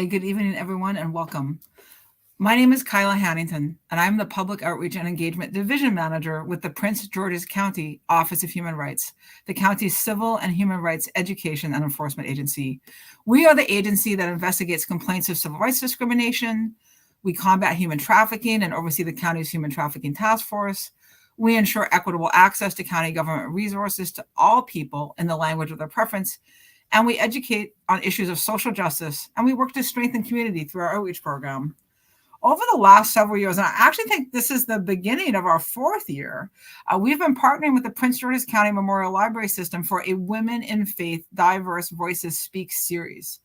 good evening, everyone, and welcome. My name is Kyla Hannington, and I'm the Public Outreach and Engagement Division Manager with the Prince George's County Office of Human Rights, the county's civil and human rights education and enforcement agency. We are the agency that investigates complaints of civil rights discrimination. We combat human trafficking and oversee the county's human trafficking task force. We ensure equitable access to county government resources to all people in the language of their preference. And we educate on issues of social justice, and we work to strengthen community through our outreach program. Over the last several years, and I actually think this is the beginning of our fourth year, we've been partnering with the Prince George's County Memorial Library System for a Women in Faith Diverse Voices Speak series.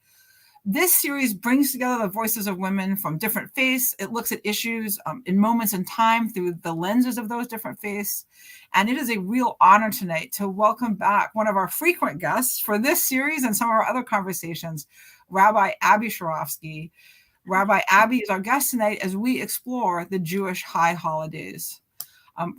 This series brings together the voices of women from different faiths. It looks at issues in moments in time through the lenses of those different faiths. And it is a real honor tonight to welcome back one of our frequent guests for this series and some of our other conversations, Rabbi Abbi Sharofsky. Rabbi Abbi is our guest tonight as we explore the Jewish high holidays.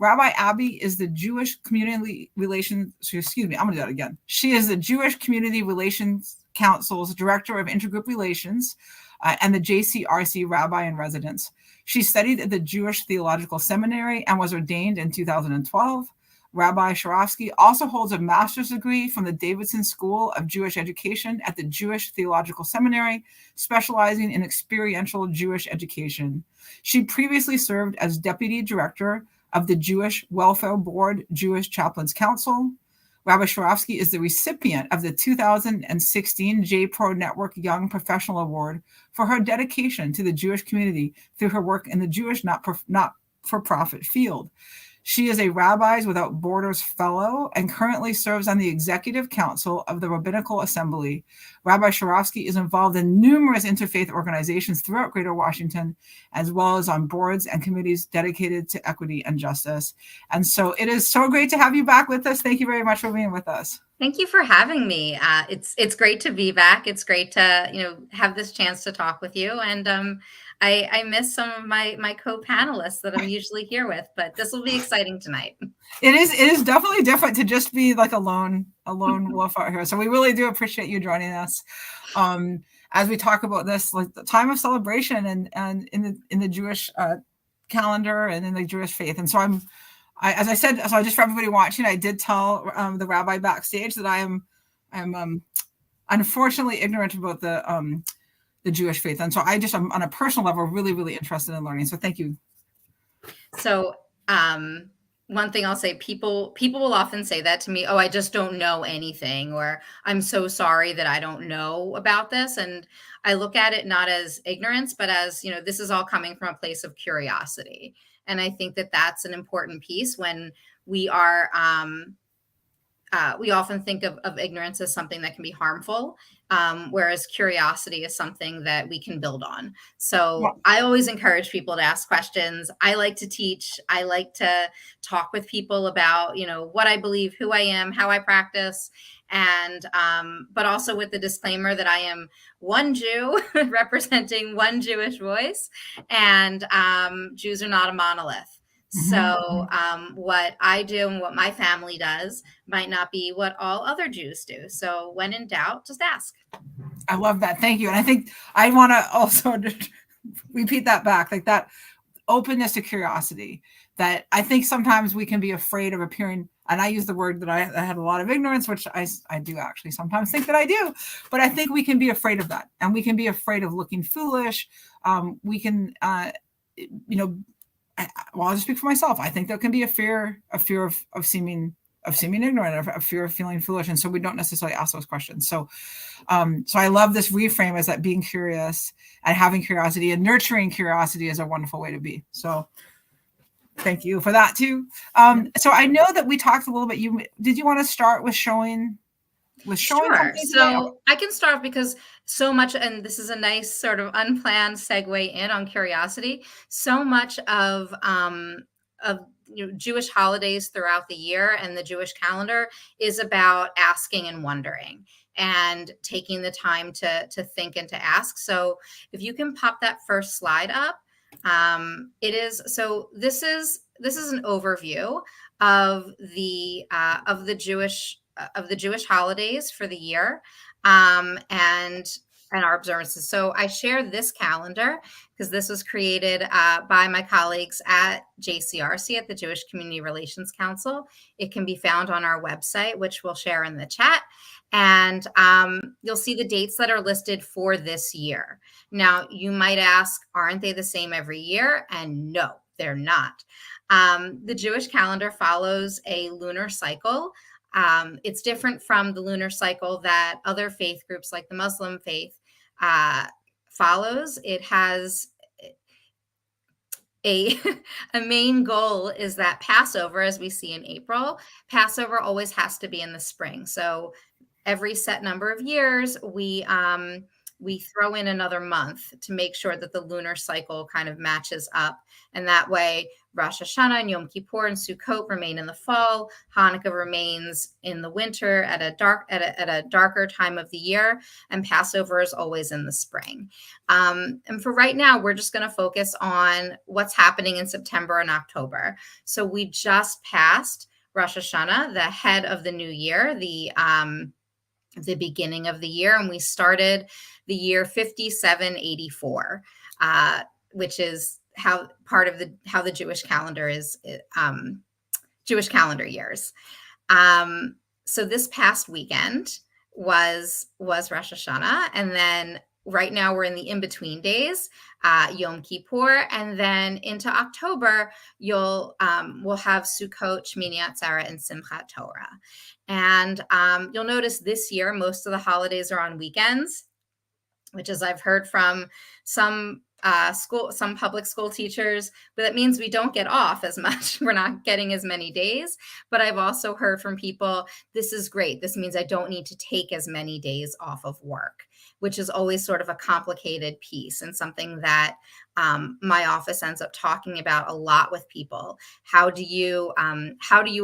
Rabbi Abbi is the Jewish Community Relations, She is the Jewish Community Relations Council's Director of Intergroup Relations and the JCRC Rabbi in Residence. She studied at the Jewish Theological Seminary and was ordained in 2012. Rabbi Sharofsky also holds a master's degree from the Davidson School of Jewish Education at the Jewish Theological Seminary, specializing in experiential Jewish education. She previously served as Deputy Director of the Jewish Welfare Board Jewish Chaplains Council. Rabbi Sharofsky is the recipient of the 2016 J-Pro Network Young Professional Award for her dedication to the Jewish community through her work in the Jewish not-for-profit field. She is a Rabbis Without Borders Fellow and currently serves on the Executive Council of the Rabbinical Assembly. Rabbi Sharofsky is involved in numerous interfaith organizations throughout Greater Washington, as well as on boards and committees dedicated to equity and justice. And so it is so great to have you back with us. Thank you very much for being with us. Thank you for having me. It's great to be back. It's great to have this chance to talk with you. And I miss some of my co-panelists that I'm usually here with, but this will be exciting tonight. It is definitely different to just be like a lone wolf out here. So we really do appreciate you joining us as we talk about this, like the time of celebration and in the Jewish calendar and in the Jewish faith. And so as I said, so just for everybody watching, I did tell the rabbi backstage that I'm unfortunately ignorant about the Jewish faith. And so I'm on a personal level, really, really interested in learning. So thank you. So one thing I'll say, people will often say that to me, oh, I just don't know anything, or I'm so sorry that I don't know about this. And I look at it not as ignorance, but as, this is all coming from a place of curiosity. And I think that that's an important piece when we are, we often think of ignorance as something that can be harmful, whereas curiosity is something that we can build on. So I always encourage people to ask questions. I like to teach. I like to talk with people about, what I believe, who I am, how I practice, and but also with the disclaimer that I am one Jew representing one Jewish voice, and Jews are not a monolith. So what I do and what my family does might not be what all other Jews do. So when in doubt, just ask. I love that. Thank you. And I think I want to also repeat that back, like that openness to curiosity, that I think sometimes we can be afraid of appearing, and I use the word that I had a lot of ignorance, which I do actually sometimes think that I do, but I think we can be afraid of that. And we can be afraid of looking foolish. We can, I'll just speak for myself. I think there can be a fear of seeming ignorant, a fear of feeling foolish, and so we don't necessarily ask those questions. So I love this reframe as that being curious and having curiosity and nurturing curiosity is a wonderful way to be. So thank you for that too. So I know that we talked a little bit. Did you want to start with showing? Sure. So I can start because so much, and this is a nice sort of unplanned segue in on curiosity. So much of Jewish holidays throughout the year and the Jewish calendar is about asking and wondering and taking the time to think and to ask. So if you can pop that first slide up, this is an overview of the Jewish holidays for the year. And and our observances. So I share this calendar because this was created by my colleagues at JCRC, at the Jewish Community Relations Council. It can be found on our website, which we'll share in the chat. And you'll see the dates that are listed for this year. Now, you might ask, aren't they the same every year? And no, they're not. The Jewish calendar follows a lunar cycle. It's different from the lunar cycle that other faith groups like the Muslim faith follows. It has a main goal is that Passover, as we see in April, Passover always has to be in the spring. So every set number of years, we throw in another month to make sure that the lunar cycle kind of matches up. And that way, Rosh Hashanah and Yom Kippur and Sukkot remain in the fall. Hanukkah remains in the winter at a darker time of the year, and Passover is always in the spring. And for right now, we're just going to focus on what's happening in September and October. So we just passed Rosh Hashanah, the head of the new year, the beginning of the year, and we started the year 5784, which is how the Jewish calendar is, Jewish calendar years. So this past weekend was Rosh Hashanah, and then right now we're in the in-between days, Yom Kippur, and then into October we'll have Sukkot, Shmini Atzeret, and Simchat Torah. And you'll notice this year most of the holidays are on weekends, which is I've heard from some public school teachers, but that means we don't get off as much. We're not getting as many days. But I've also heard from people, this is great. This means I don't need to take as many days off of work, which is always sort of a complicated piece and something that my office ends up talking about a lot with people. How do you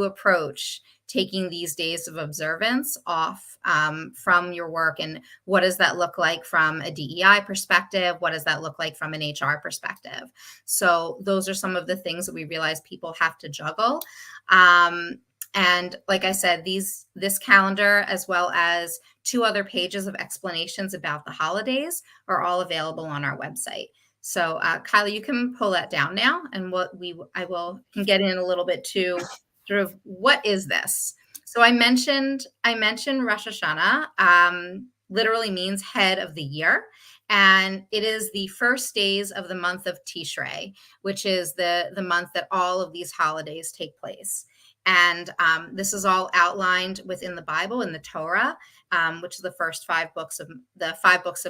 approach taking these days of observance off from your work, and what does that look like from a DEI perspective? What does that look like from an HR perspective? So those are some of the things that we realize people have to juggle. And like I said, this calendar, as well as 2 other pages of explanations about the holidays, are all available on our website. So Kyla, you can pull that down now, and can get in a little bit to sort of what is this? So I mentioned Rosh Hashanah literally means head of the year. And it is the first days of the month of Tishrei, which is the month that all of these holidays take place. And this is all outlined within the Bible, in the Torah, which is the first 5 books of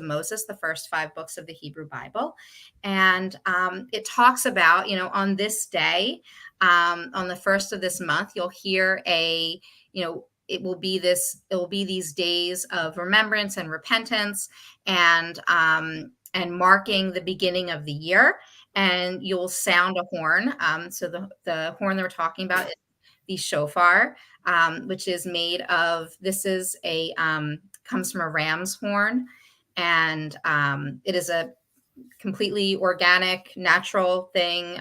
Moses, the first 5 books of the Hebrew Bible. And it talks about, on this day, on the first of this month, you'll hear it will be these days of remembrance and repentance, and marking the beginning of the year. And you'll sound a horn. So the horn that we're talking about is the shofar, which is made of, comes from a ram's horn. And it is a completely organic, natural thing.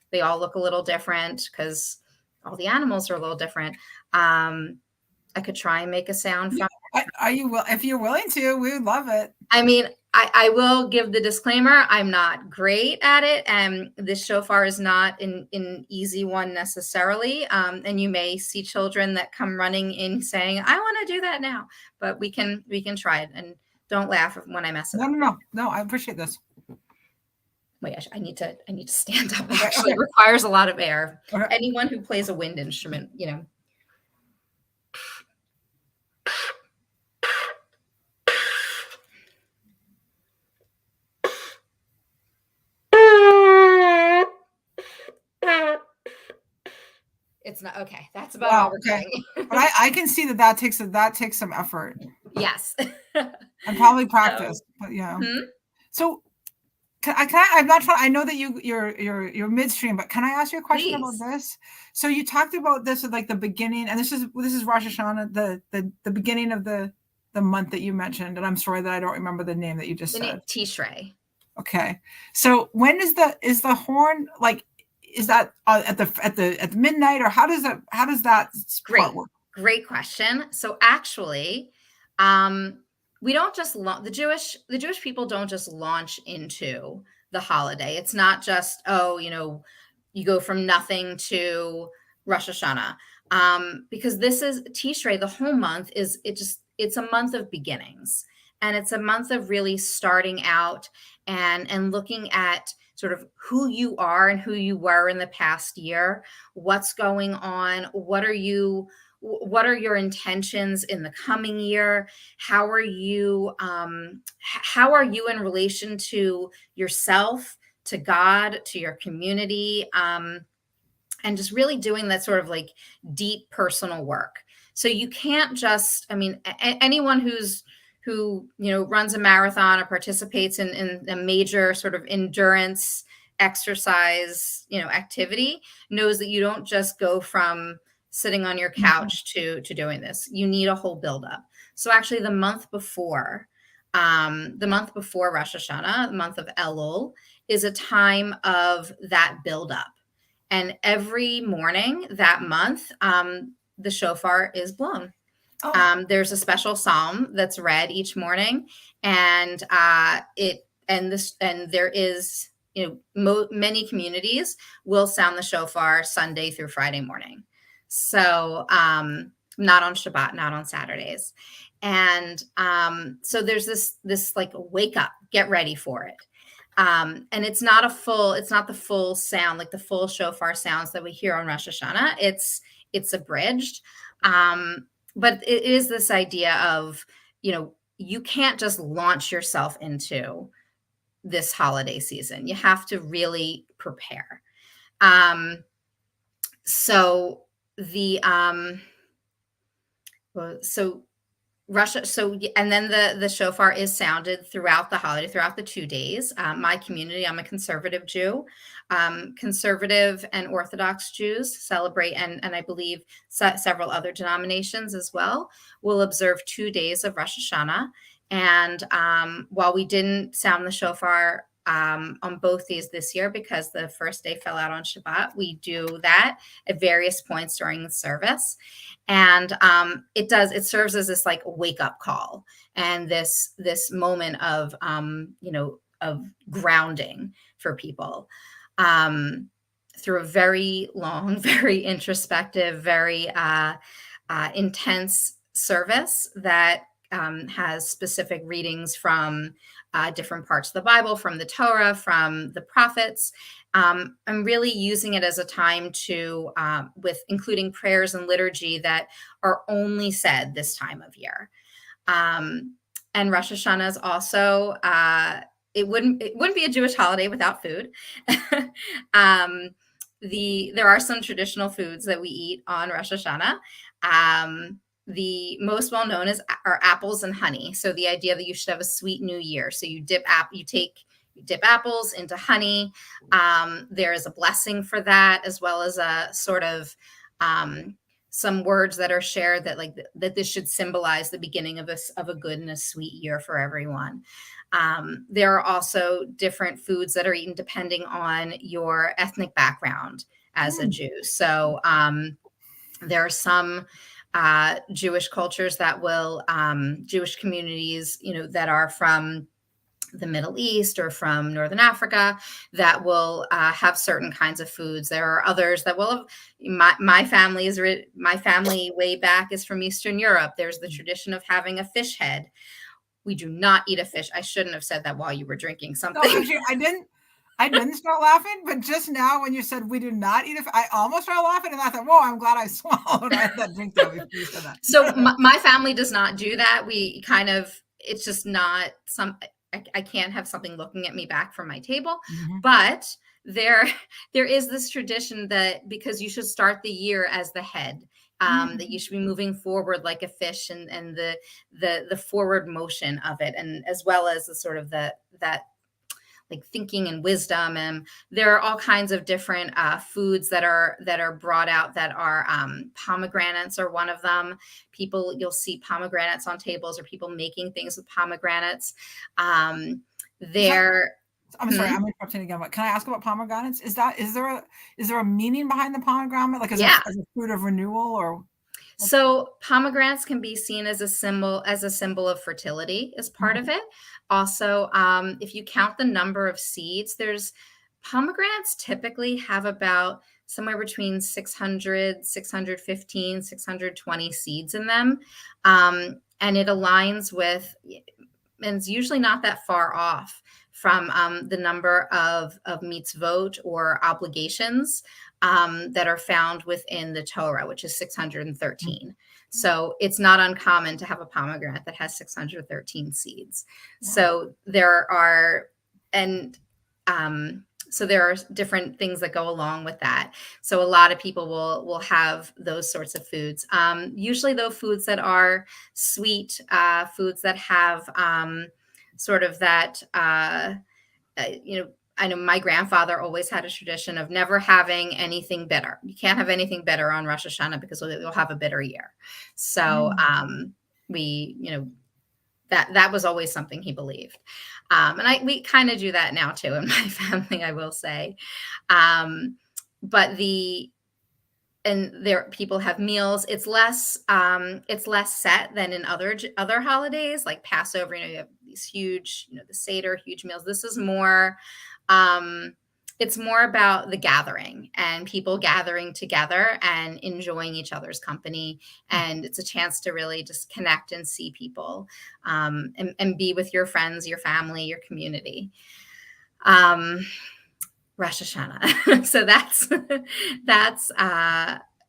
They all look a little different because all the animals are a little different. I could try and make a sound from it. If you're willing to, we would love it. I mean, I will give the disclaimer, I'm not great at it, and this shofar is not an easy one necessarily. And you may see children that come running in saying, I want to do that now, but we can try it, and don't laugh when I mess it up. No, I appreciate this. Wait, I need to stand up. Actually, it requires a lot of air. Okay. Anyone who plays a wind instrument, It's not okay. That's about all we're doing. But I can see that takes some effort. Yes. And probably practice. But yeah. Mm-hmm. So I'm not trying. I know that you're midstream, but can I ask you a question about this? So you talked about this at like the beginning, and this is Rosh Hashanah, the beginning of the month that you mentioned, and I'm sorry that I don't remember the name that you just said. Tishrei. Okay. So when is the horn, like? Is that at the midnight, or how does that part work? Great question. So actually, we don't just the Jewish people don't just launch into the holiday. It's not just, oh, you go from nothing to Rosh Hashanah. Because this is Tishrei, the whole month it's a month of beginnings, and it's a month of really starting out and looking at sort of who you are and who you were in the past year, what's going on, what are your intentions in the coming year, how are you in relation to yourself, to God, to your community, and just really doing that sort of like deep personal work. So you can't just, anyone who runs a marathon or participates in a major sort of endurance exercise activity knows that you don't just go from sitting on your couch to doing this. You need a whole buildup. So actually the month before Rosh Hashanah, the month of Elul, is a time of that buildup. And every morning that month, the shofar is blown. Oh. There's a special psalm that's read each morning, and there is, many communities will sound the shofar Sunday through Friday morning. So not on Shabbat, not on Saturdays. And so there's this like wake up, get ready for it. And it's not the full sound, like the full shofar sounds that we hear on Rosh Hashanah. It's abridged. But it is this idea of, you can't just launch yourself into this holiday season. You have to really prepare. So and then the shofar is sounded throughout the holiday, throughout the 2 days. My community, I'm a conservative Jew. Conservative and Orthodox Jews celebrate, and I believe several other denominations as well, will observe 2 days of Rosh Hashanah. And while we didn't sound the shofar on both days this year because the first day fell out on Shabbat, we do that at various points during the service. And it serves as this like wake up call and this moment of of grounding for people through a very long, very introspective, very intense service that has specific readings from different parts of the Bible, from the Torah, from the prophets. I'm really using it as a time to, with including prayers and liturgy that are only said this time of year. And Rosh Hashanah is also, it wouldn't be a Jewish holiday without food. There are some traditional foods that we eat on Rosh Hashanah. The most well-known are apples and honey. So the idea that you should have a sweet new year. So you dip apples into honey. There is a blessing for that, as well as a sort of some words that are shared that this should symbolize the beginning of a good and a sweet year for everyone. There are also different foods that are eaten depending on your ethnic background as a Jew. So there are some Jewish cultures that will, Jewish communities, that are from the Middle East or from Northern Africa that will have certain kinds of foods. There are others that will have, my family way back is from Eastern Europe. There's the tradition of having a fish head. We do not eat a fish. I shouldn't have said that while you were drinking something. No, actually, I didn't start laughing, but just now when you said we do not eat I almost started laughing, and I thought, whoa, I'm glad I swallowed that drink though before you said that. So my family does not do that. We kind of, it's just not I can't have something looking at me back from my table. Mm-hmm. But there is this tradition that because you should start the year as the head, that you should be moving forward like a fish, and the forward motion of it, and as well as the sort of that like thinking and wisdom. And there are all kinds of different foods that are brought out that are pomegranates are one of them. You'll see pomegranates on tables, or people making things with pomegranates. I'm sorry, I'm interrupting again, but can I ask about pomegranates? Is there a meaning behind the pomegranate, like as a fruit of renewal, or? So pomegranates can be seen as a symbol of fertility as part of it. Also, if you count the number of seeds, there's pomegranates typically have about somewhere between 600, 615, 620 seeds in them. And it aligns with, and it's usually not that far off from the number of mitzvot or obligations that are found within the Torah, which is 613. So it's not uncommon to have a pomegranate that has 613 seeds. Wow. So there are, and so there are different things that go along with that. So a lot of people will have those sorts of foods. Usually, though, foods that are sweet, foods that have sort of that, I know my grandfather always had a tradition of never having anything bitter. You can't have anything bitter on Rosh Hashanah because you'll have a bitter year. So that was always something he believed. And we kind of do that now too in my family, I will say. But there people have meals. It's less set than in other holidays like Passover. You have these huge, the Seder, huge meals. This is more, it's more about the gathering and people gathering together and enjoying each other's company. And it's a chance to really just connect and see people, and be with your friends, your family, your community. Rosh Hashanah. So that's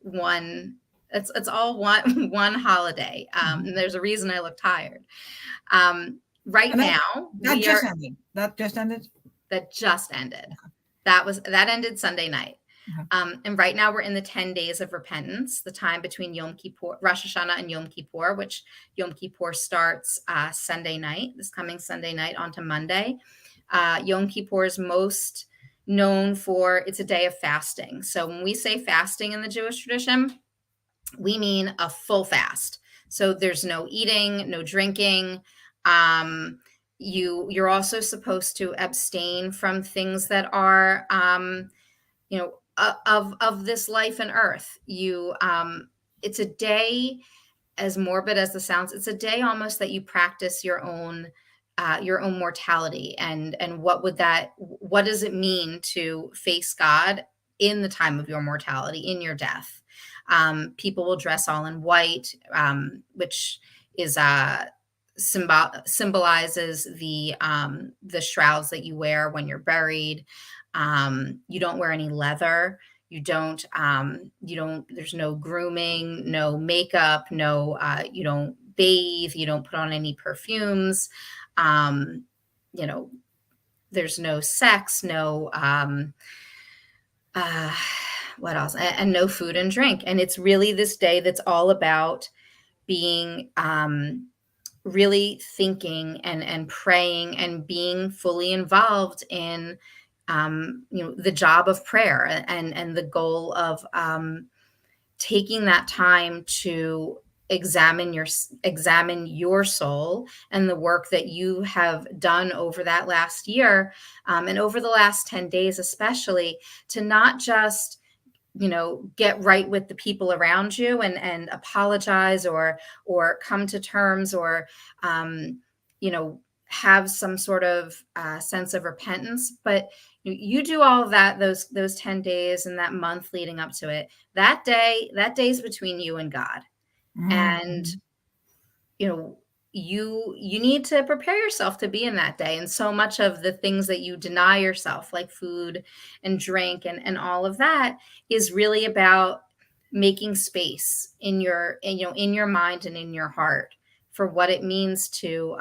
one. It's all one holiday. And there's a reason I look tired. Right now, that just ended. That just ended. That ended Sunday night. And right now we're in the 10 days of repentance, the time between Yom Kippur, Rosh Hashanah, and Yom Kippur, which Yom Kippur starts Sunday night, this coming Sunday night onto Monday. Yom Kippur is most known for, it's a day of fasting. So when we say fasting in the Jewish tradition, we mean a full fast. So there's no eating, no drinking. You're also supposed to abstain from things that are, of this life and earth. It's a day, as morbid as it sounds, it's a day almost that you practice your own mortality, and what does it mean to face God in the time of your mortality, in your death? People will dress all in white, which is symbolizes the shrouds that you wear when you're buried. You don't wear any leather. You don't, there's no grooming, no makeup, you don't bathe, you don't put on any perfumes. There's no sex, no, what else? And no food and drink. And it's really this day that's all about being, really thinking and praying and being fully involved in, the job of prayer and the goal of taking that time to examine your soul and the work that you have done over that last year, and over the last 10 days, especially, to not just get right with the people around you and apologize or come to terms or have some sort of sense of repentance, but you do all of that those 10 days and that month leading up to it. That day's between you and God. And you need to prepare yourself to be in that day. And so much of the things that you deny yourself, like food and drink and all of that, is really about making space in your mind and in your heart for what it means to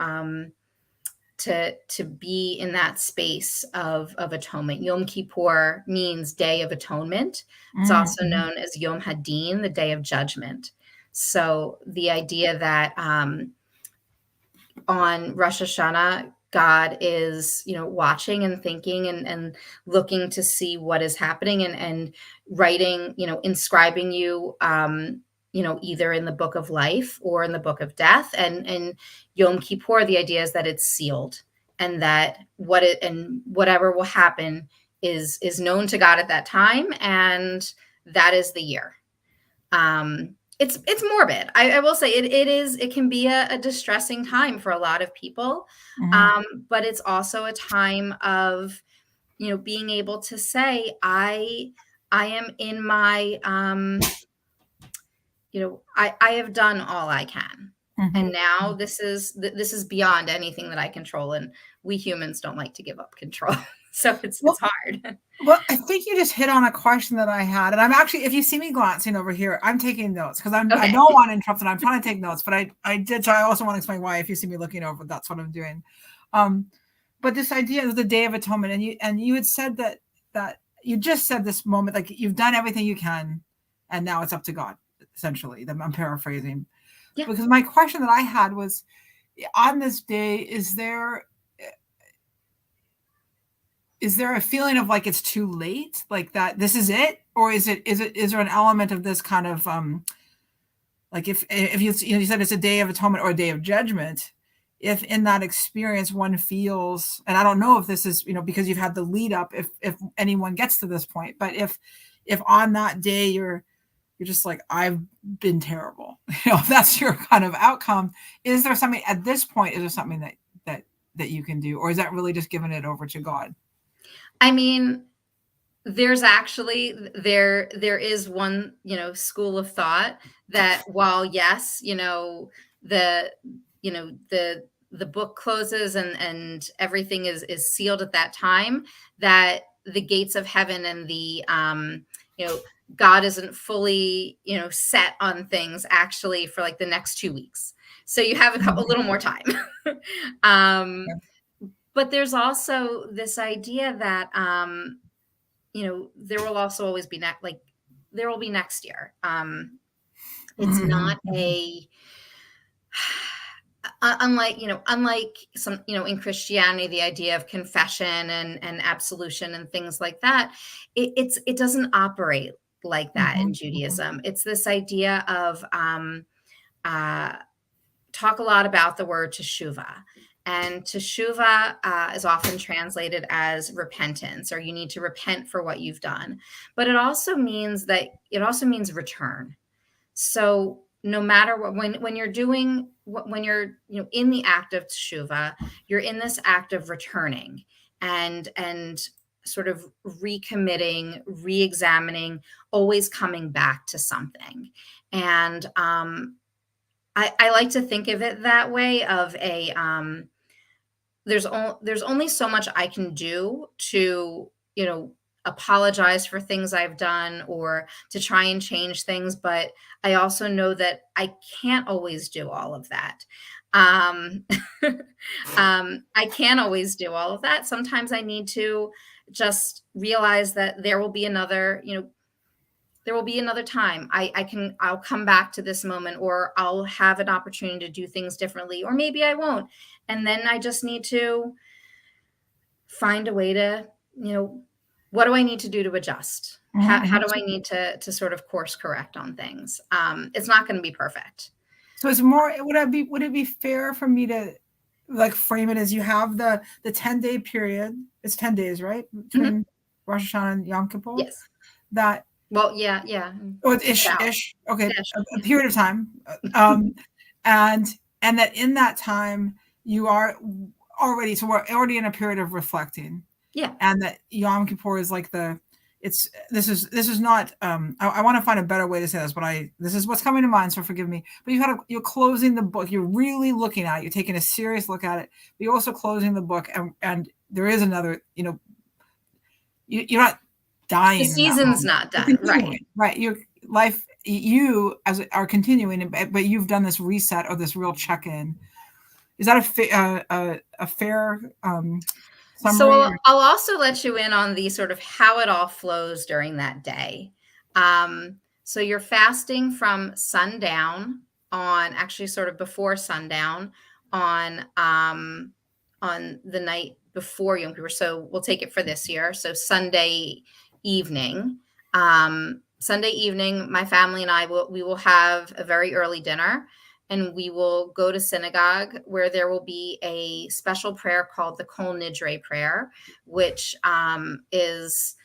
be in that space of atonement. Yom Kippur means Day of Atonement. It's also known as Yom Hadin, the Day of Judgment. So the idea that on Rosh Hashanah, God is, watching and thinking and looking to see what is happening and writing, inscribing you, either in the book of life or in the book of death. And Yom Kippur, the idea is that it's sealed and that whatever will happen is known to God at that time. And that is the year. it's morbid. I will say it can be a distressing time for a lot of people. Mhm. But it's also a time of, being able to say, I am in my, I have done all I can. And Mhm. now this is beyond anything that I control. And we humans don't like to give up control. So it's Well, hard. well, I think you just hit on a question that I had, and I'm actually, if you see me glancing over here, I'm taking notes because I Okay. don't want to interrupt, and I'm trying to take notes, but I did. So I also want to explain why, if you see me looking over, that's what I'm doing. Um, but this idea of the Day of Atonement, and you had said that you just said this moment, like you've done everything you can, and now it's up to God. Essentially, I'm paraphrasing, Yeah. because my question that I had was, on this day, is there a feeling of like it's too late, like that this is it, or is there an element of this kind of like if you said it's a day of atonement or a day of judgment, if in that experience one feels, and I don't know if this is, because you've had the lead up, if anyone gets to this point, but if on that day you're just like, I've been terrible, that's your kind of outcome, is there something at this point, is there something that you can do, or is that really just giving it over to God? I mean, there is one, school of thought that while, yes, the the book closes and everything is sealed at that time, that the gates of heaven and the God isn't fully, set on things actually for like the next 2 weeks. So you have a little more time. um but there's also this idea that there will also always be there will be next year. It's not a unlike some, in Christianity, the idea of confession and absolution and things like that. It doesn't operate like that in Judaism. It's this idea of uh, talk a lot about the word teshuvah. And teshuvah is often translated as repentance, or you need to repent for what you've done. But it also means return. So no matter what, when you're doing, when you're in the act of teshuvah, you're in this act of returning and sort of recommitting, re-examining, always coming back to something. And I like to think of it that way, of a there's only so much I can do to, apologize for things I've done or to try and change things, but I also know that I can't always do all of that. Um, I can't always do all of that. Sometimes I need to just realize that there will be another time. I'll come back to this moment, or I'll have an opportunity to do things differently, or maybe I won't. And then I just need to find a way to, what do I need to do to adjust? How do I need to sort of course correct on things? It's not going to be perfect. So it's more, would it be fair for me to like frame it as you have the 10-day period? It's 10 days, right? Between Rosh Hashanah and Yom Kippur? Yes. That, Well, yeah. oh, it's ish. Okay. Ish. A period of time. And that in that time you are already, so we're already in a period of reflecting. Yeah. And that Yom Kippur is like this is not, I want to find a better way to say this, but this is what's coming to mind, so forgive me. But you're closing the book, you're really looking at it, you're taking a serious look at it, but you're also closing the book, and there is another, you're not dying. The season's not done. Right. Your life, you as are continuing, but you've done this reset or this real check-in. Is that a fair summary? So I'll also let you in on the sort of how it all flows during that day. So you're fasting from sundown on, actually sort of before sundown on the night before Yom Kippur. So we'll take it for this year. So Sunday evening, my family and I will have a very early dinner, and we will go to synagogue, where there will be a special prayer called the Kol Nidre prayer, which is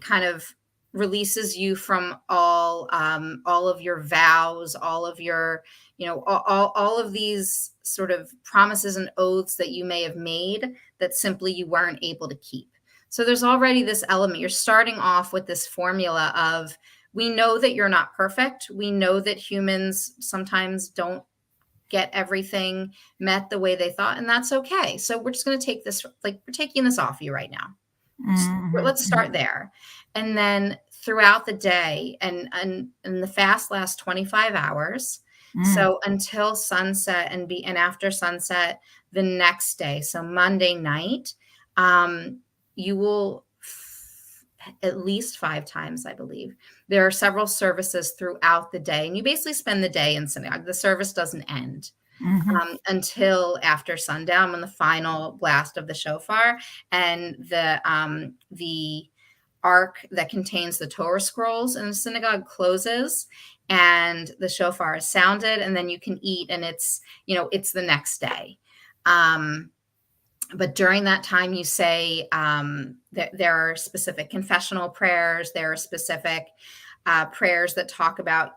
kind of releases you from all of your vows, all of your, all of these sort of promises and oaths that you may have made that simply you weren't able to keep. So there's already this element. You're starting off with this formula of, we know that you're not perfect. We know that humans sometimes don't get everything met the way they thought, and that's okay. So we're just going to take this, like, we're taking this off you right now. Let's start there. And then throughout the day, and the fast lasts 25 hours. So until sunset, and after sunset the next day, so Monday night, you will at least 5 times, I believe. There are several services throughout the day, and you basically spend the day in synagogue. The service doesn't end until after sundown, when the final blast of the shofar and the ark that contains the Torah scrolls in the synagogue closes, and the shofar is sounded, and then you can eat, and it's the next day. But during that time, you say that there are specific confessional prayers. There are specific prayers that talk about,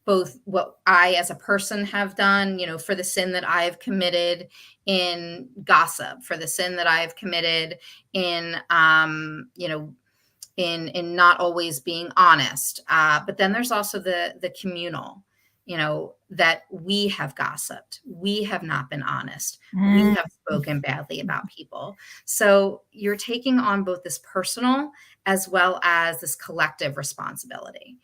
both what I as a person have done, for the sin that I've committed in gossip, for the sin that I've committed in, in not always being honest. But then there's also the communal, that we have gossiped, we have not been honest, we have spoken badly about people. So you're taking on both this personal as well as this collective responsibility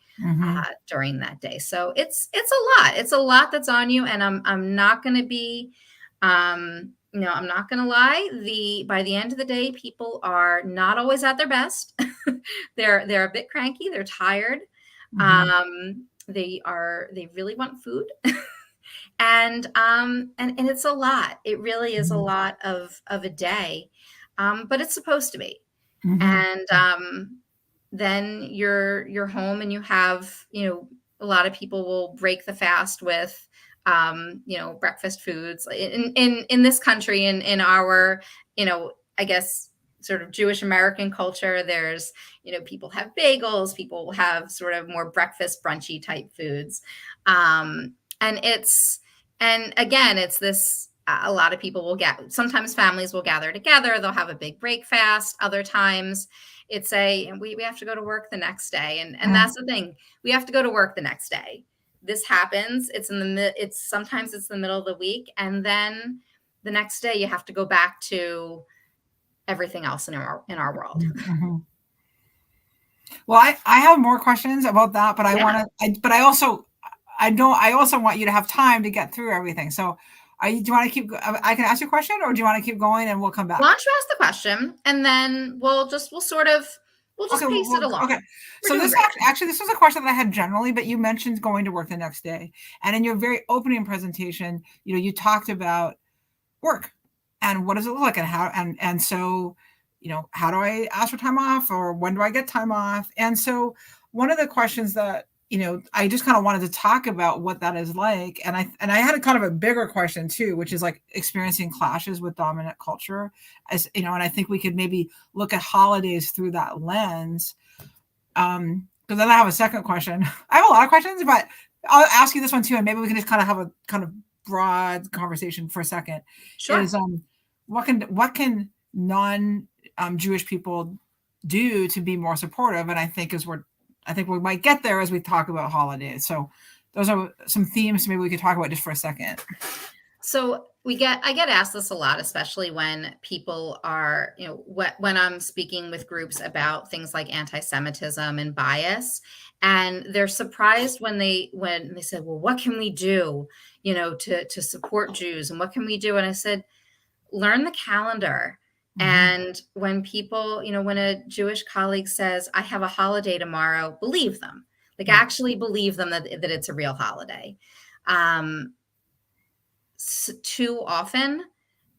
during that day. So it's a lot. It's a lot that's on you, and I'm not going to be, I'm not going to lie. By the end of the day, people are not always at their best. They're a bit cranky. They're tired. They really want food. And it's a lot. It really is a lot of a day. But it's supposed to be. And then you're home, and you have, a lot of people will break the fast with breakfast foods in this country, in our, I guess, sort of Jewish American culture. There's, people have bagels, people have sort of more breakfast brunchy type foods. And again, it's this, a lot of people sometimes families will gather together. They'll have a big break fast. Other times it's we have to go to work the next day. And that's the thing. We have to go to work the next day. This happens. Sometimes it's the middle of the week. And then the next day you have to go back to everything else in our world. Well, I have more questions about that, but I also want you to have time to get through everything. So do you want to keep, I can ask you a question, or do you want to keep going and we'll come back? Why don't you ask the question, and then we'll just pace it along. Okay. So this was a question that I had generally, but you mentioned going to work the next day. And in your very opening presentation, you talked about work and what does it look like, and how, and so, how do I ask for time off, or when do I get time off? And so one of the questions that, I just kind of wanted to talk about what that is like. And I had a kind of a bigger question too, which is like experiencing clashes with dominant culture, as and I think we could maybe look at holidays through that lens. Because then I have a second question. I have a lot of questions, but I'll ask you this one too, and maybe we can just kind of have a kind of broad conversation for a second. Sure. Is what can non-Jewish people do to be more supportive? And I think we might get there as we talk about holidays. So those are some themes maybe we could talk about just for a second. So I get asked this a lot, especially when people are, when I'm speaking with groups about things like anti-Semitism and bias, and they're surprised when they say, well, what can we do, to support Jews, and what can we do? And I said, learn the calendar. And when people, when a Jewish colleague says, I have a holiday tomorrow, believe them. Like, actually believe them that it's a real holiday. Too often,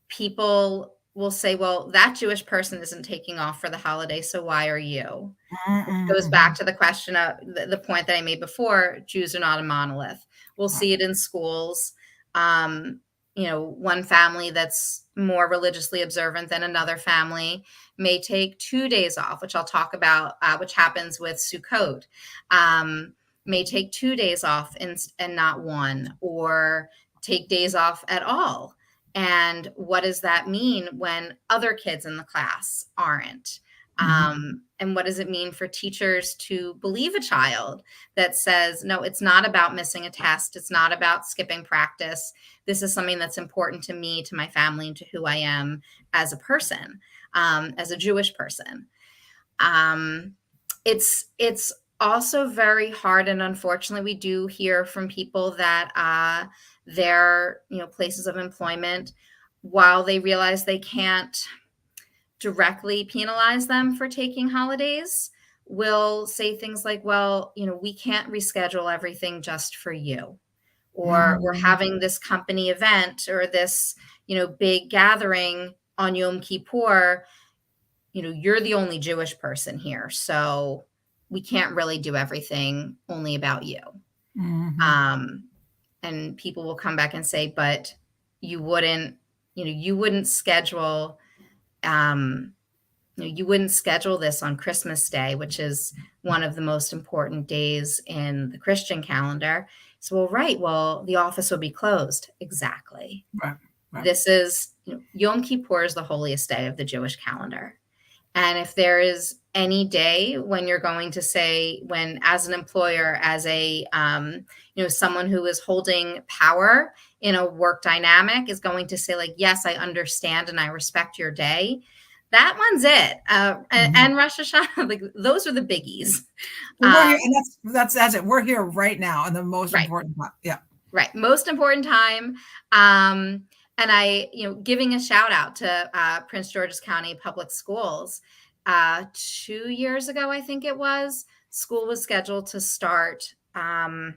people will say, well, that Jewish person isn't taking off for the holiday, so why are you? It goes back to the question of the point that I made before. Jews are not a monolith. We'll see it in schools. one family that's more religiously observant than another family may take 2 days off, which I'll talk about, which happens with Sukkot. May take 2 days off and not one, or take days off at all. And what does that mean when other kids in the class aren't? And what does it mean for teachers to believe a child that says, no, it's not about missing a test. It's not about skipping practice. This is something that's important to me, to my family, and to who I am as a person, as a Jewish person. It's also very hard. And unfortunately, we do hear from people that their places of employment, while they realize they can't directly penalize them for taking holidays, will say things like, well, we can't reschedule everything just for you, or we're having this company event or this big gathering on Yom Kippur, you're the only Jewish person here, so we can't really do everything only about you. And people will come back and say, but you wouldn't schedule you wouldn't schedule this on Christmas Day, which is one of the most important days in the Christian calendar. So, well, the office will be closed. Exactly. Right. This is, Yom Kippur is the holiest day of the Jewish calendar. And if there is any day when you're going to say, when as an employer, as a, someone who is holding power in a work dynamic is going to say, like, yes, I understand and I respect your day, that one's it. And Rosh Hashanah, like, those are the biggies. We're here, and that's it. We're here right now, and the most important time. Yeah. Right. Most important time. And I, giving a shout out to Prince George's County Public Schools. 2 years ago, I think it was, school was scheduled to start. They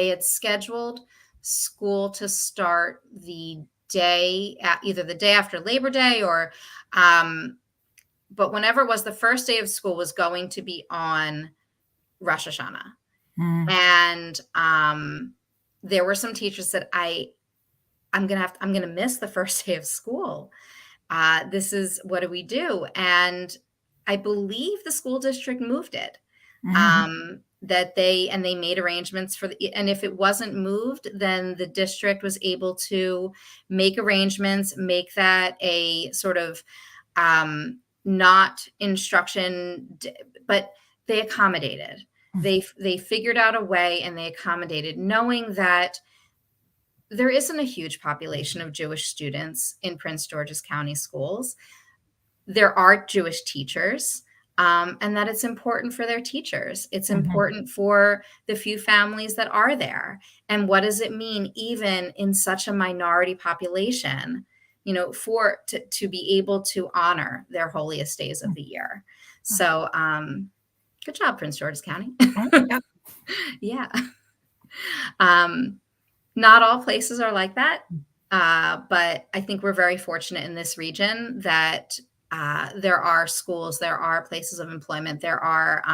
had scheduled school to start the day, either the day after Labor Day or, but whenever it was, the first day of school was going to be on Rosh Hashanah. And there were some teachers that I'm going to miss the first day of school. This is, what do we do? And I believe the school district moved it. That they made arrangements and if it wasn't moved, then the district was able to make arrangements, make that a sort of not instruction, but they accommodated. They figured out a way, and they accommodated, knowing that there isn't a huge population of Jewish students in Prince George's County schools. There are Jewish teachers. And that it's important for their teachers. It's important for the few families that are there. And what does it mean, even in such a minority population, to be able to honor their holiest days of the year? So, good job, Prince George's County. Yeah. Not all places are like that. But I think we're very fortunate in this region that there are schools, there are places of employment, there are,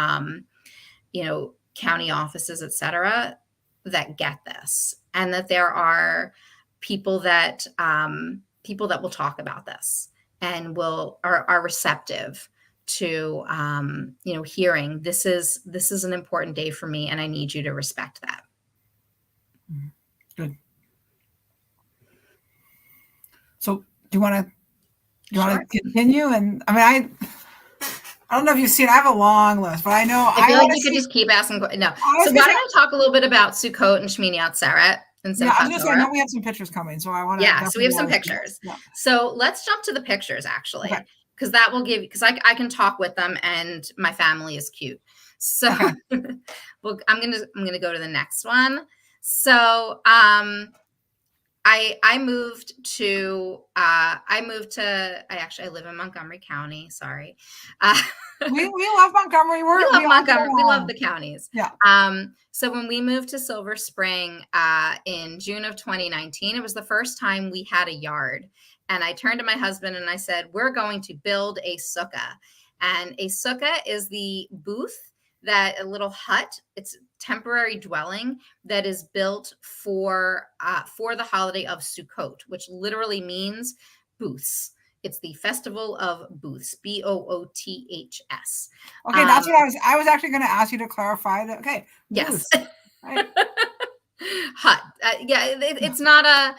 county offices, et cetera, that get this, and that there are people that will talk about this and are receptive to, hearing this is an important day for me, and I need you to respect that. Good. So, do you want to continue? And I don't know if you've seen, I have a long list, but I know I feel like you could just keep asking. No. So why don't I talk a little bit about Sukkot and Shmini Atzeret and Simchat Torah? I was just saying, I know we have some pictures coming, so I want to. Yeah, so we have some pictures. Yeah. So let's jump to the pictures, actually, because that will give, because I can talk with them, and my family is cute. So, well, I'm gonna go to the next one. So, I live in Montgomery County. Sorry. We love Montgomery. We love Montgomery. We love the counties. Yeah. So when we moved to Silver Spring in June of 2019, it was the first time we had a yard. And I turned to my husband and I said, we're going to build a sukkah. And a sukkah is the booth, a little hut. It's temporary dwelling that is built for the holiday of Sukkot, which literally means booths. It's the Festival of Booths, Booths. Okay, that's what I was actually going to ask you to clarify that. Okay, yes, booths, right? hut. It's not a.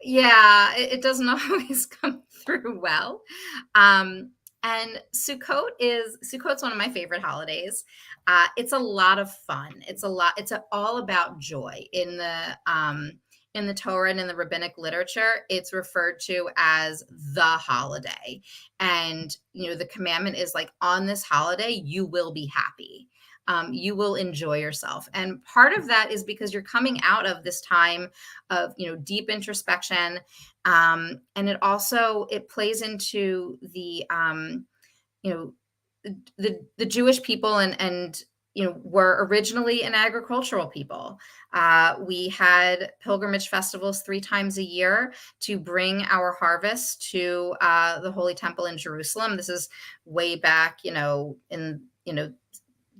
Yeah, it doesn't always come through well. And Sukkot's one of my favorite holidays. It's a lot of fun. It's all about joy. In the Torah and in the rabbinic literature, it's referred to as the holiday. And, the commandment is like, on this holiday, you will be happy. You will enjoy yourself. And part of that is because you're coming out of this time of, deep introspection. And it plays into the, the Jewish people and were originally an agricultural people. We had pilgrimage festivals 3 times a year to bring our harvest to the Holy Temple in Jerusalem. This is way back, in,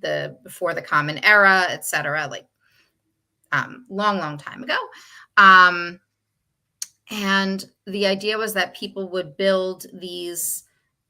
the before the Common Era, etc., like long time ago. And the idea was that people would build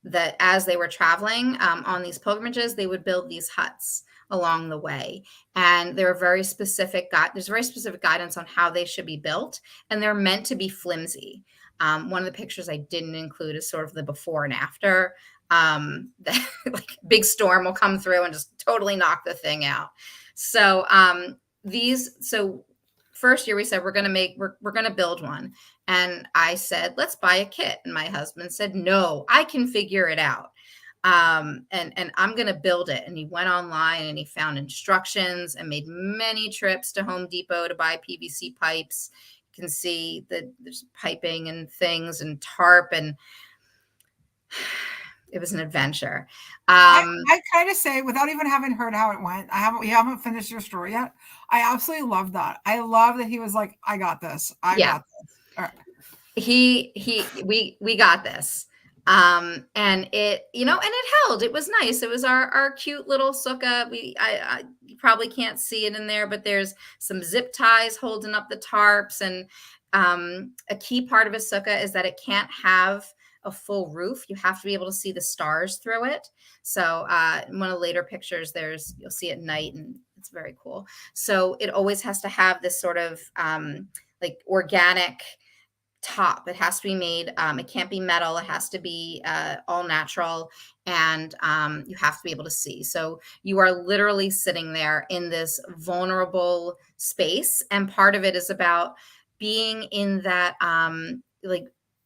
that as they were traveling on these pilgrimages, they would build these huts along the way. And there's very specific guidance on how they should be built. And they're meant to be flimsy. One of the pictures I didn't include is sort of the before and after. That like big storm will come through and just totally knock the thing out. So first year we said we're gonna build one, and I said let's buy a kit, and my husband said no, I can figure it out, and I'm gonna build it. And he went online and he found instructions and made many trips to Home Depot to buy PVC pipes. You can see that there's piping and things and tarp, and it was an adventure. I kind of say, without even having heard how it went, we haven't finished your story yet. I absolutely love that. I love that he was like, I got this. I got this. All right. We got this. And it, and it held. It was nice. It was our cute little sukkah. You probably can't see it in there, but there's some zip ties holding up the tarps. And a key part of a sukkah is that it can't have a full roof. You have to be able to see the stars through it. So in one of the later pictures, you'll see at night, and it's very cool. So it always has to have this sort of like organic top. It has to be made. It can't be metal. It has to be all natural, and you have to be able to see. So you are literally sitting there in this vulnerable space, and part of it is about being in that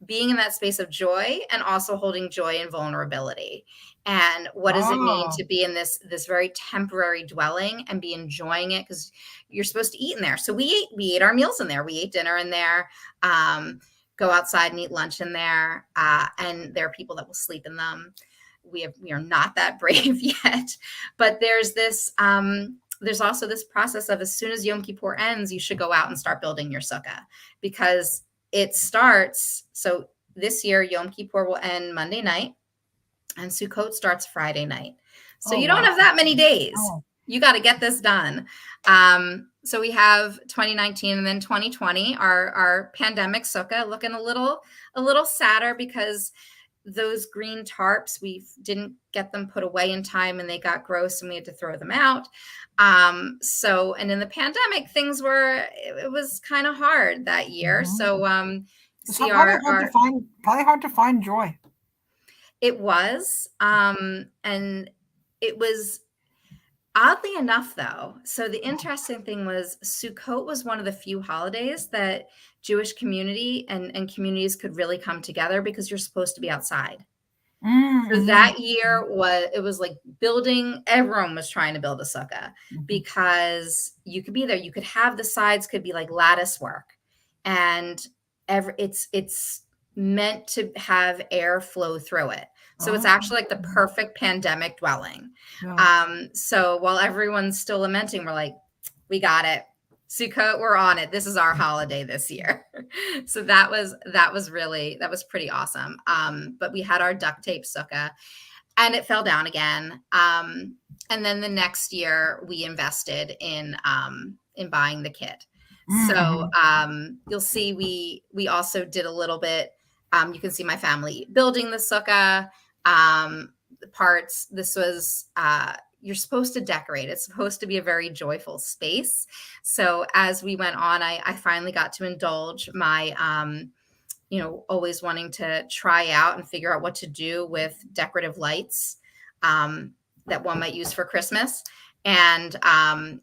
being in that space of joy, and also holding joy and vulnerability. And what does it mean to be in this very temporary dwelling and be enjoying it? Because you're supposed to eat in there. So we ate our meals in there. We ate dinner in there, go outside and eat lunch in there. And there are people that will sleep in them. We are not that brave yet, but there's also this process of, as soon as Yom Kippur ends, you should go out and start building your sukkah, because it starts. So this year, Yom Kippur will end Monday night, and Sukkot starts Friday night. So you don't have that many days. You got to get this done. So we have 2019 and then 2020, our pandemic sukkah, looking a little sadder because those green tarps, we didn't get them put away in time, and they got gross, and we had to throw them out. And in the pandemic, it was kind of hard that year. Mm-hmm. So, it's probably hard to find joy. It was, and it was, oddly enough, though. So the interesting thing was, Sukkot was one of the few holidays that Jewish community and communities could really come together, because you're supposed to be outside. Mm-hmm. So that year it was like building. Everyone was trying to build a sukkah, because you could be there. You could have the sides could be like lattice work, and it's meant to have air flow through it. So it's actually like the perfect pandemic dwelling. Yeah. So while everyone's still lamenting, we're like, we got it. Sukkot, we're on it. This is our holiday this year. So that was pretty awesome. But we had our duct tape sukkah. and it fell down again. And then the next year we invested in buying the kit. So you'll see we also did a little bit. You can see my family building the sukkah parts. This was you're supposed to decorate. It's supposed to be a very joyful space. So as we went on, I finally got to indulge my always wanting to try out and figure out what to do with decorative lights that one might use for Christmas. And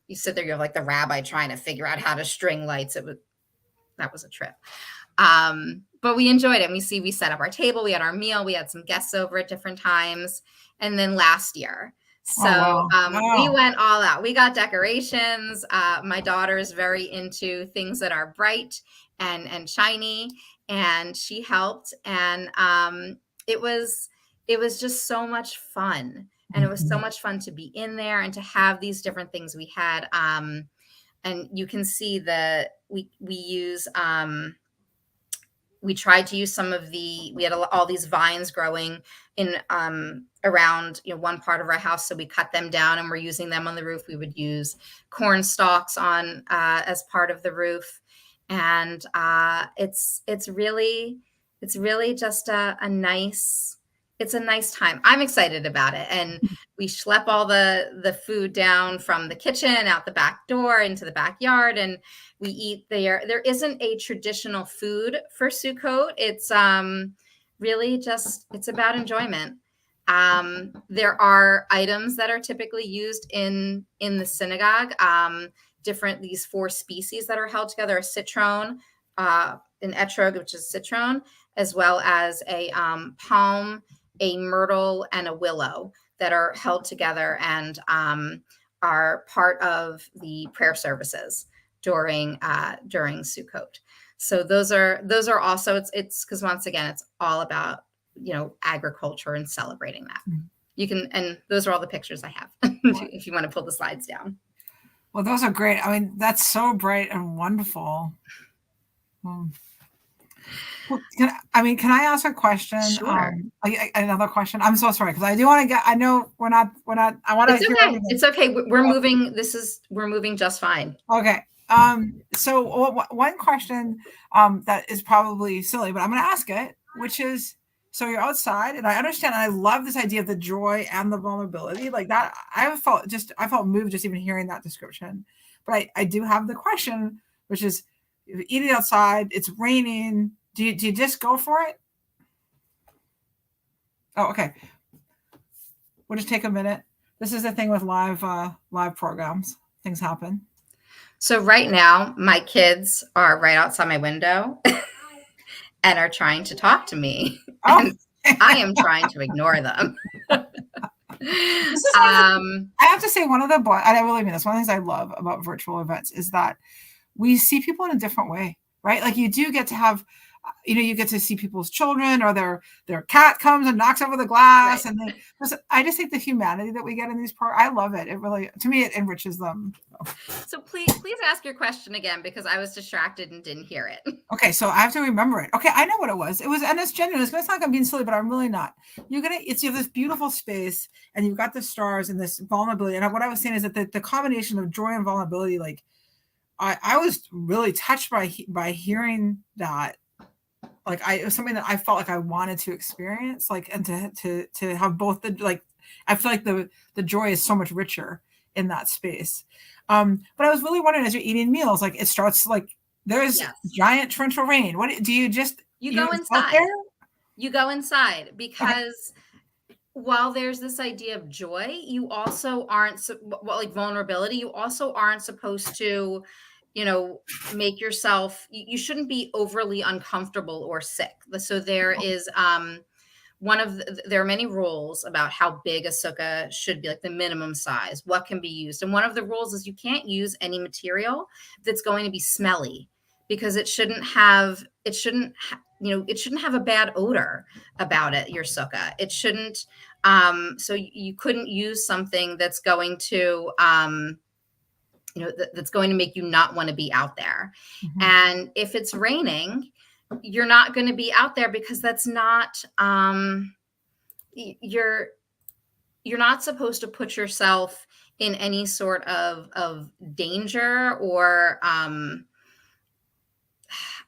you sit there, you're like the rabbi trying to figure out how to string lights. That was a trip. But we enjoyed it. We set up our table, we had our meal, we had some guests over at different times. And then last year, so we went all out. We got decorations. My daughter is very into things that are bright and shiny, and she helped. And it was just so much fun. And it was so much fun to be in there and to have these different things we had. And you can see that we tried to use some of we had all these vines growing in around one part of our house. So we cut them down and we're using them on the roof. We would use corn stalks on as part of the roof. And it's really just a nice time. I'm excited about it. And we schlep all the food down from the kitchen out the back door into the backyard, and we eat there. There isn't a traditional food for Sukkot. It's really just, it's about enjoyment. There are items that are typically used in the synagogue. These 4 species that are held together: a citron, an etrog, which is citron, as well as a palm, a myrtle, and a willow that are held together and are part of the prayer services during Sukkot. So those are also, it's because once again, it's all about, agriculture and celebrating that. You can, and those are all the pictures I have if you want to pull the slides down. Well, those are great. I mean, that's so bright and wonderful. Can I ask a question? Sure. Another question. I'm so sorry because I do want to get. I know we're not. I want to. It's okay. It's okay. We're moving. We're moving just fine. Okay. So one question that is probably silly, but I'm going to ask it, which is, so you're outside, and I understand, and I love this idea of the joy and the vulnerability, like that. I felt moved just even hearing that description. But I do have the question, which is, eating outside, it's raining. Do you just go for it? Oh, okay. We'll just take a minute. This is the thing with live programs. Things happen. So right now, my kids are right outside my window and are trying to talk to me. Oh. And I am trying to ignore them. I have to say, and I really mean this, one of the things I love about virtual events is that we see people in a different way, right? Like you do get to have, you get to see people's children, or their cat comes and knocks over the glass. Right. And I just think the humanity that we get in these I love it. It really, to me, it enriches them. So please ask your question again, because I was distracted and didn't hear it. Okay. So I have to remember it. Okay. I know what it was. And it's genuine. It's going to sound like I'm being silly, but I'm really not. You have this beautiful space, and you've got the stars and this vulnerability. And what I was saying is that the combination of joy and vulnerability, like I was really touched by hearing that. Like it was something that I felt like I wanted to experience, like, and to have both I feel like the joy is so much richer in that space. But I was really wondering, as you're eating meals, like it starts, like there's giant torrential rain. What do you just, you go inside? You go inside, because while there's this idea of joy, you also aren't, like vulnerability, you also aren't supposed to, make yourself, you shouldn't be overly uncomfortable or sick. So there is there are many rules about how big a sukkah should be, like the minimum size, what can be used. And one of the rules is you can't use any material that's going to be smelly, because it shouldn't have a bad odor about it, your sukkah. It shouldn't, so you couldn't use something that's going to, that's going to make you not want to be out there. Mm-hmm. And if it's raining, you're not going to be out there, because that's not, you're you're not supposed to put yourself in any sort of danger or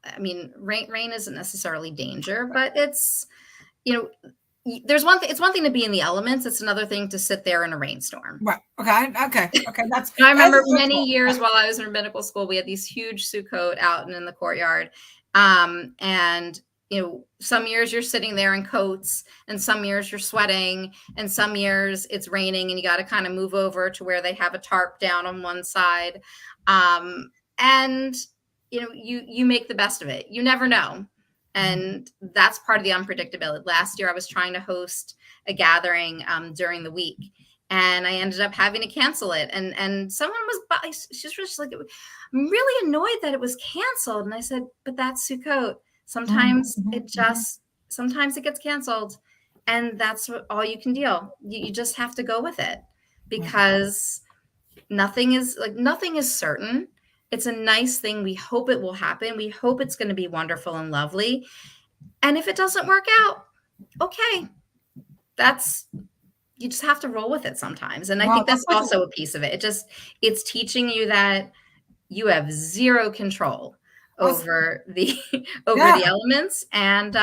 I mean, rain isn't necessarily danger, but it's, you know, there's one thing. It's one thing to be in the elements. It's another thing to sit there in a rainstorm. Right. Okay. That's. I remember so many cool. years while I was in rabbinical school, we had these huge Sukkot out and in the courtyard, and some years you're sitting there in coats, and some years you're sweating, and some years it's raining, and you got to kind of move over to where they have a tarp down on one side, and you make the best of it. You never know. And that's part of the unpredictability. Last year, I was trying to host a gathering during the week, and I ended up having to cancel it. And someone she's just like, I'm really annoyed that it was canceled. And I said, but that's Sukkot. Sometimes sometimes it gets canceled, and that's all you can deal. You just have to go with it, because nothing is certain. It's a nice thing. We hope it will happen. We hope it's going to be wonderful and lovely. And if it doesn't work out, okay, you just have to roll with it sometimes. And I think that's also a piece of it. It's teaching you that you have zero control over the elements, and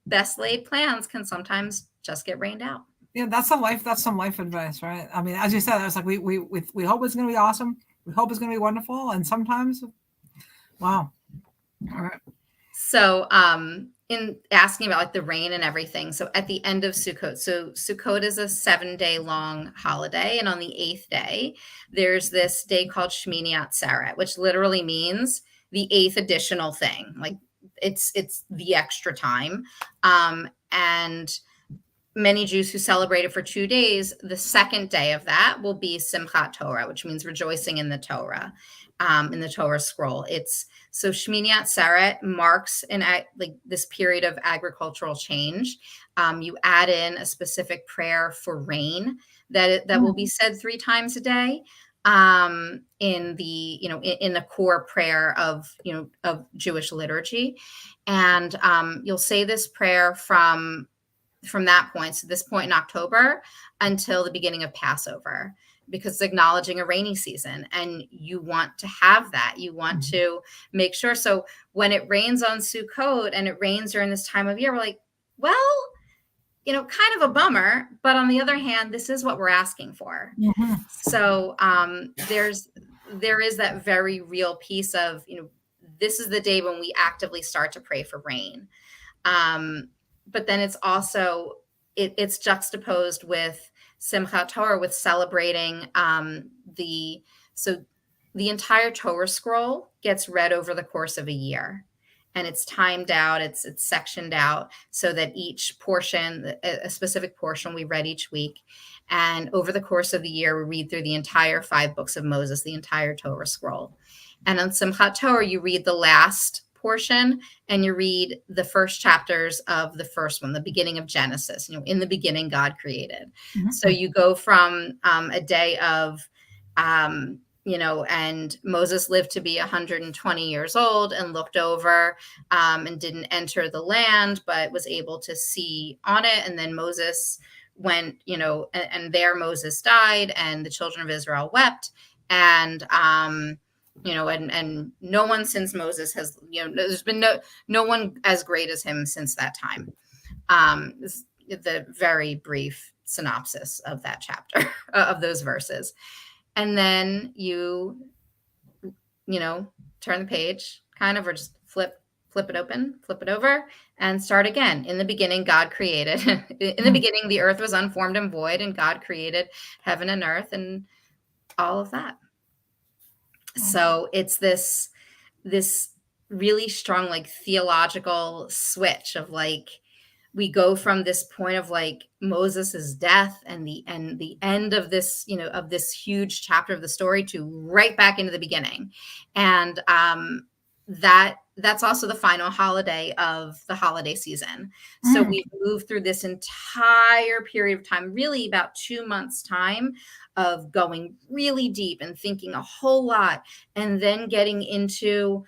best laid plans can sometimes just get rained out. Yeah, that's some life advice, right? I mean, as you said, it's like we hope it's going to be awesome. We hope it's going to be wonderful, and sometimes, wow. All right. So, in asking about like the rain and everything, so at the end of Sukkot, so Sukkot is a 7-day long holiday, and on the 8th day, there's this day called Shmini Atzeret, which literally means the 8th additional thing. Like it's the extra time, and many Jews who celebrate it for 2 days, the second day of that will be Simchat Torah, which means rejoicing in the Torah, in the Torah scroll. So Shmini Atzeret marks this period of agricultural change. You add in a specific prayer for rain that will be said 3 times a day, in the core prayer of Jewish liturgy, and you'll say this prayer from that point, so this point in October, until the beginning of Passover, because it's acknowledging a rainy season, and you want to have that. You want to make sure. So when it rains on Sukkot and it rains during this time of year, we're like, well, kind of a bummer, but on the other hand, this is what we're asking for. Mm-hmm. So there is that very real piece of, this is the day when we actively start to pray for rain. But then it's also, it's juxtaposed with Simchat Torah, with celebrating the entire Torah scroll gets read over the course of a year, and it's timed out, it's sectioned out, so that each portion, a specific portion, we read each week. And over the course of the year, we read through the entire 5 books of Moses, the entire Torah scroll. And on Simchat Torah, you read the last portion, and you read the first chapters of the first one, the beginning of Genesis. In the beginning, God created. Mm-hmm. So you go from a day of, and Moses lived to be 120 years old and looked over and didn't enter the land, but was able to see on it. And then Moses went, and there Moses died, and the children of Israel wept. And and no one since Moses has, there's been no one as great as him since that time. This is the very brief synopsis of that chapter, of those verses. And then you turn the page, kind of, or just flip it open, flip it over, and start again. In the beginning, God created. In the beginning, the earth was unformed and void, and God created heaven and earth and all of that. So it's this really strong, like, theological switch of, like, we go from this point of, like, Moses's death and the end of this, of this huge chapter of the story, to right back into the beginning. And that that's also the final holiday of the holiday season. So we've moved through this entire period of time, really about 2 months time of going really deep and thinking a whole lot, and then getting into,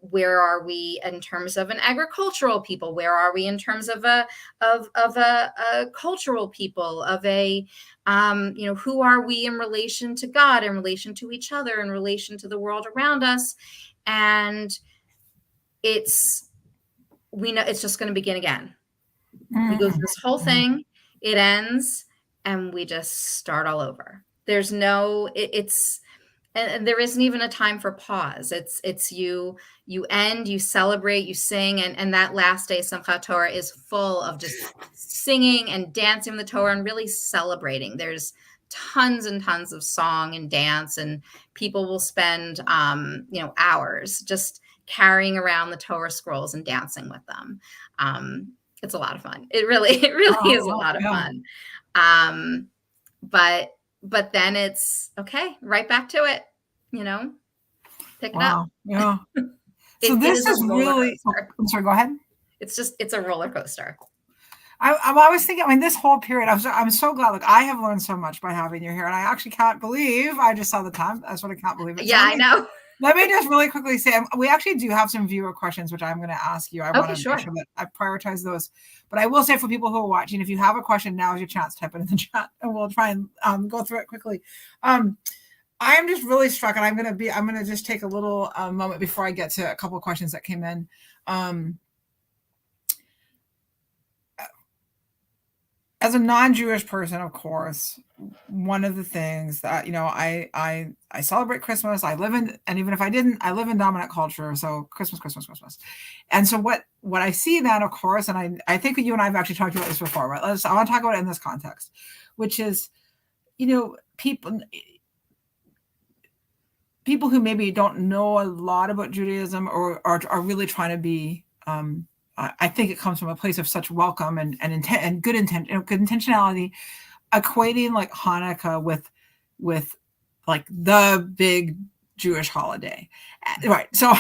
where are we in terms of an agricultural people? Where are we in terms of a cultural people, of a who are we in relation to God, in relation to each other, in relation to the world around us? And we know it's just going to begin again. We go through this whole thing, it ends, and we just start all over. There's no, and there isn't even a time for pause. It's you end, you celebrate, you sing, and that last day, Simchat Torah, is full of just singing and dancing the Torah and really celebrating. There's tons and tons of song and dance, and people will spend hours just carrying around the Torah scrolls and dancing with them. It's a lot of fun. It really is a lot of fun. But then it's okay, right back to it, pick it up. Yeah. So this is really, I'm sorry, go ahead. It's a roller coaster. I'm always thinking, this whole period, I'm so glad. Look, I have learned so much by having you here, and I actually can't believe I just saw the time. That's what I can't believe. Yeah, I know. Let me just really quickly say, we actually do have some viewer questions, which I'm going to ask you. I want to make sure that I prioritize those. But I will say, for people who are watching, if you have a question, now is your chance to type it in the chat, and we'll try and go through it quickly. I am just really struck, and I'm going to just take a little moment before I get to a couple of questions that came in. As a non-Jewish person, of course, one of the things that, I celebrate Christmas. And even if I didn't, I live in dominant culture. So Christmas. And so what I see then, of course, and I think you and I have actually talked about this before, right? I want to talk about it in this context, which is, people who maybe don't know a lot about Judaism or are really trying to be, I think it comes from a place of such welcome and intent and good intentionality, equating like Hanukkah with like the big Jewish holiday, right? So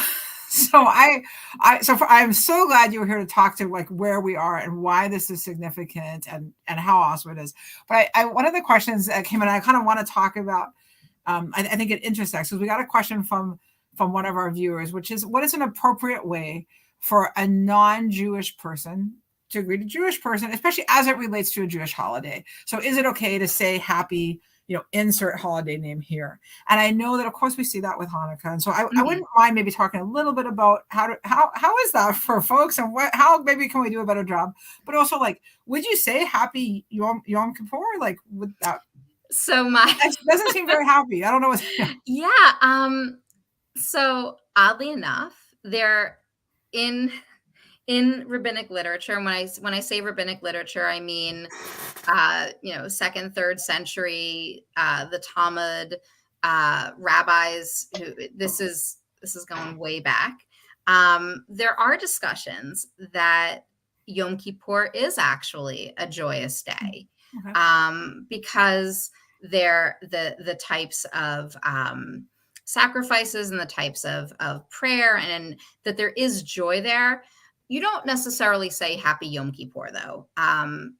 I'm so glad you were here to talk to like where we are and why this is significant and how awesome it is. But one of the questions that came in, I kind of want to talk about. I think it intersects because we got a question from one of our viewers, which is, what is an appropriate way for a non-Jewish person to greet a Jewish person, especially as it relates to a Jewish holiday? So is it okay to say happy, insert holiday name here? And I know that, of course, we see that with Hanukkah. And so I wouldn't mind maybe talking a little bit about how is that for folks, and how maybe can we do a better job? But also, like, would you say happy Yom Kippur? Like, would that? So it doesn't seem very happy. I don't know. Yeah. So oddly enough, there in rabbinic literature, when I say rabbinic literature, I mean, 2nd, 3rd century, the Talmud, rabbis who this is going way back. There are discussions that Yom Kippur is actually a joyous day, because they're the types of sacrifices and the types of prayer, and that there is joy there. You don't necessarily say happy Yom Kippur, though.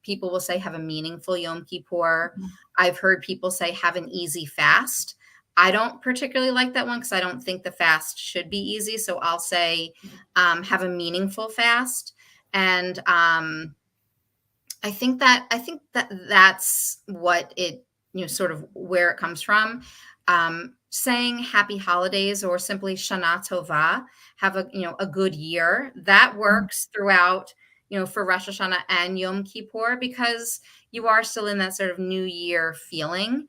People will say have a meaningful Yom Kippur. I've heard people say have an easy fast. I don't particularly like that one because I don't think the fast should be easy. So I'll say have a meaningful fast. And I think that's what it, sort of where it comes from. Saying happy holidays or simply Shana Tova, have a good year, that works throughout, for Rosh Hashanah and Yom Kippur, because you are still in that sort of new year feeling.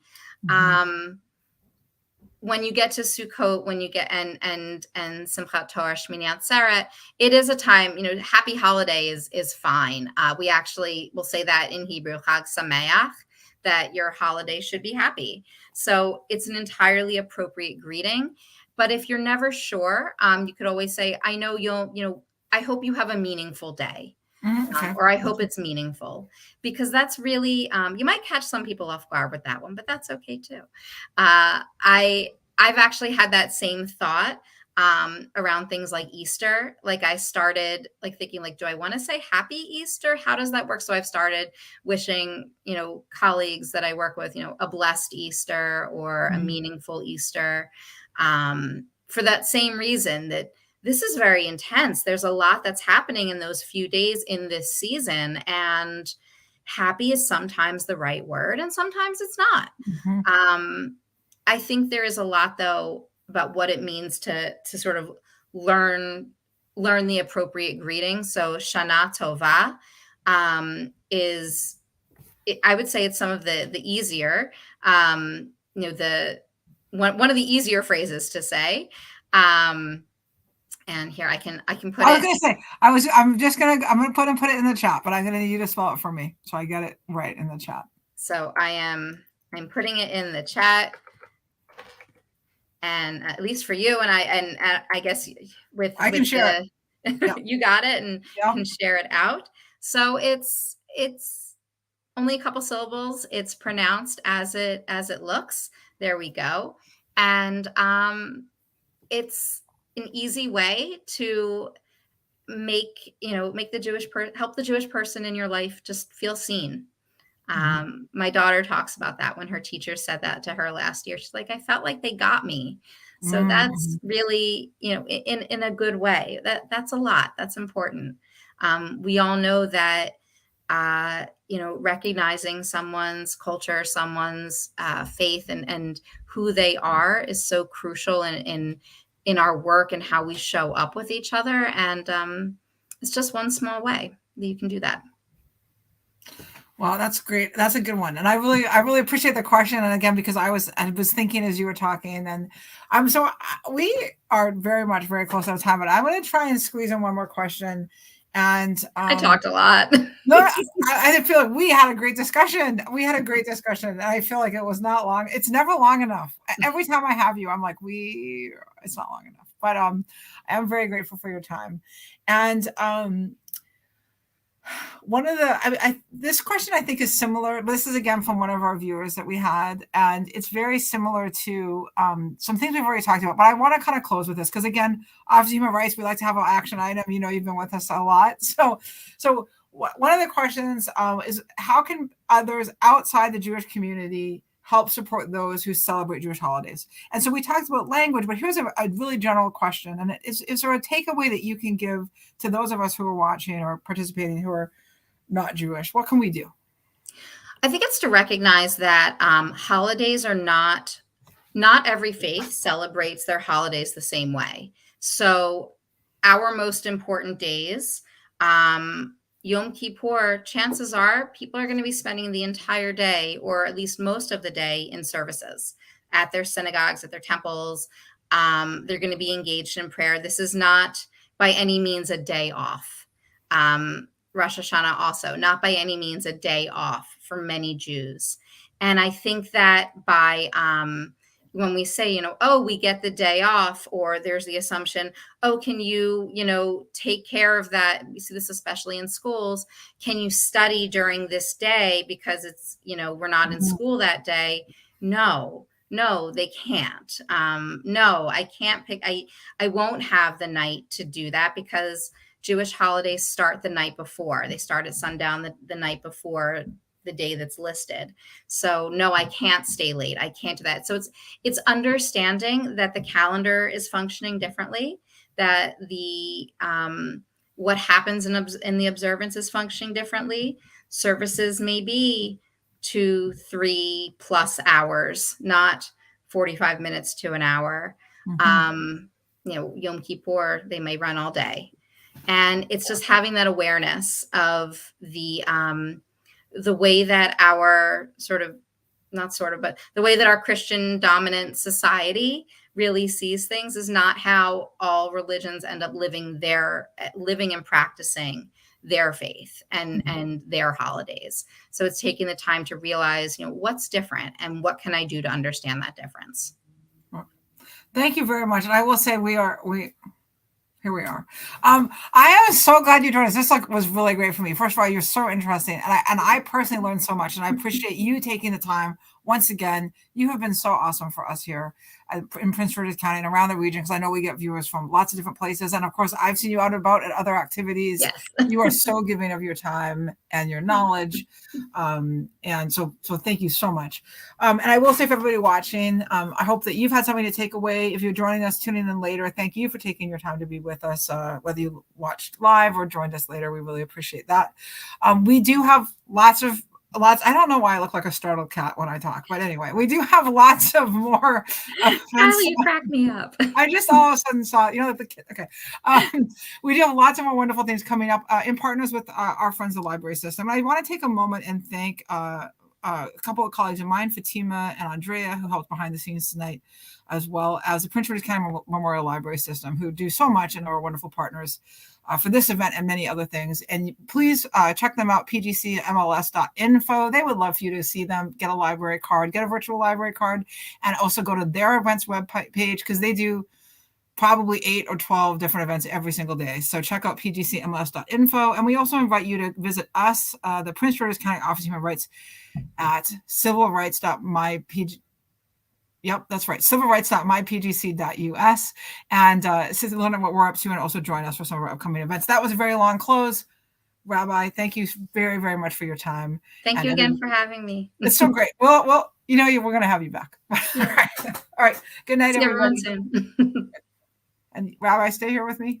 When you get to Sukkot, when you get and Simchat Torah, Shmini Atzeret, it is a time, happy holiday is fine. We actually will say that in Hebrew, Chag Sameach, that your holiday should be happy. So it's an entirely appropriate greeting. But if you're never sure, you could always say, I know I hope you have a meaningful day. Or I hope it's meaningful, because that's really, you might catch some people off guard with that one, but that's okay too. I've actually had that same thought around things like Easter. Like I started like thinking like, do I want to say happy Easter? How does that work? So I've started wishing, colleagues that I work with, a blessed Easter or a meaningful Easter, for that same reason that this is very intense. There's a lot that's happening in those few days in this season, and happy is sometimes the right word and sometimes it's not. I think there is a lot though about what it means to sort of learn the appropriate greeting. So Shana Tova is, I would say it's some of the easier, the one of the easier phrases to say. And here I can put it. I was going to say, I'm going to put it in the chat, but I'm going to need you to spell it for me so I get it right in the chat. So I'm putting it in the chat. And at least for you and I guess I can share it. Yep. You got it and can share it out. So it's only a couple syllables. It's pronounced as it looks. There we go. And it's an easy way to make the help the Jewish person in your life just feel seen. My daughter talks about that when her teacher said that to her last year. She's like, I felt like they got me. So that's really, in a good way. That's a lot. That's important. We all know that, recognizing someone's culture, someone's faith, and who they are is so crucial in our work and how we show up with each other. And it's just one small way that you can do that. Wow, that's great. That's a good one. And I really appreciate the question. And again, because I was thinking as you were talking, and we are very close on time, but I'm going to try and squeeze in one more question. And I talked a lot. No, I feel like we had a great discussion. And I feel like it was not long. It's never long enough. Every time I have you, I'm like, it's not long enough. But I am very grateful for your time. And one of this question I think is similar, but this is again from one of our viewers that we had, and it's very similar to some things we've already talked about, but I want to kind of close with this because again, Office of Human Rights, we like to have an action item. You've been with us a lot. So one of the questions is how can others outside the Jewish community help support those who celebrate Jewish holidays? And so we talked about language, but here's a really general question. And is there a takeaway that you can give to those of us who are watching or participating who are not Jewish? What can we do? I think it's to recognize that holidays are not every faith celebrates their holidays the same way. So our most important days, Yom Kippur, chances are people are going to be spending the entire day, or at least most of the day, in services at their synagogues, at their temples. They're going to be engaged in prayer. This is not by any means a day off. Rosh Hashanah also, not by any means a day off for many Jews. And I think that by when we say, we get the day off, or there's the assumption, can you, take care of that? We see this especially in schools. Can you study during this day because it's, we're not in school that day? No, they can't. No, I can't pick. I won't have the night to do that because Jewish holidays start the night before. They start at sundown the night before the day that's listed. So no, I can't stay late. I can't do that. So it's understanding that the calendar is functioning differently, that the what happens in the observance is functioning differently. Services may be 2-3+ hours, not 45 minutes to an hour. Yom Kippur, they may run all day. And it's just having that awareness of the way that our the way that our Christian dominant society really sees things is not how all religions end up living and practicing their faith and their holidays. So it's taking the time to realize, what's different and what can I do to understand that difference. Thank you very much. And I will say here we are. I am so glad you joined us. This was really great for me. First of all, you're so interesting. And I personally learned so much. And I appreciate you taking the time once again, you have been so awesome for us here in Prince George's County and around the region, because I know we get viewers from lots of different places. And of course, I've seen you out and about at other activities. Yes. You are so giving of your time and your knowledge. And so thank you so much. And I will say for everybody watching, I hope that you've had something to take away. If you're joining us, tuning in later, thank you for taking your time to be with us, whether you watched live or joined us later. We really appreciate that. We do have lots. I don't know why I look like a startled cat when I talk, but anyway, we do have lots of more. Kylie, you crack me up. I just all of a sudden saw, the kid. Okay. We do have lots of more wonderful things coming up in partners with our friends, the library system. I want to take a moment and thank a couple of colleagues of mine, Fatima and Andrea, who helped behind the scenes tonight, as well as the Prince George's County Memorial Library System, who do so much and are wonderful partners for this event and many other things. And please check them out, PGCMLS.info. They would love for you to see them, get a library card, get a virtual library card, and also go to their events web page, because they do probably 8 or 12 different events every single day. So check out PGCMLS.info. And we also invite you to visit us, the Prince George's County Office of Human Rights, at civilrights.mypg. Yep, that's right. civilrights.mypgc.us, and learn what we're up to, and also join us for some of our upcoming events. That was a very long close. Rabbi, thank you very, very much for your time. Thank you again for having me. It's so great. Well, we're going to have you back. Yeah. All right. Good night, See everybody. everyone soon. And Rabbi, stay here with me.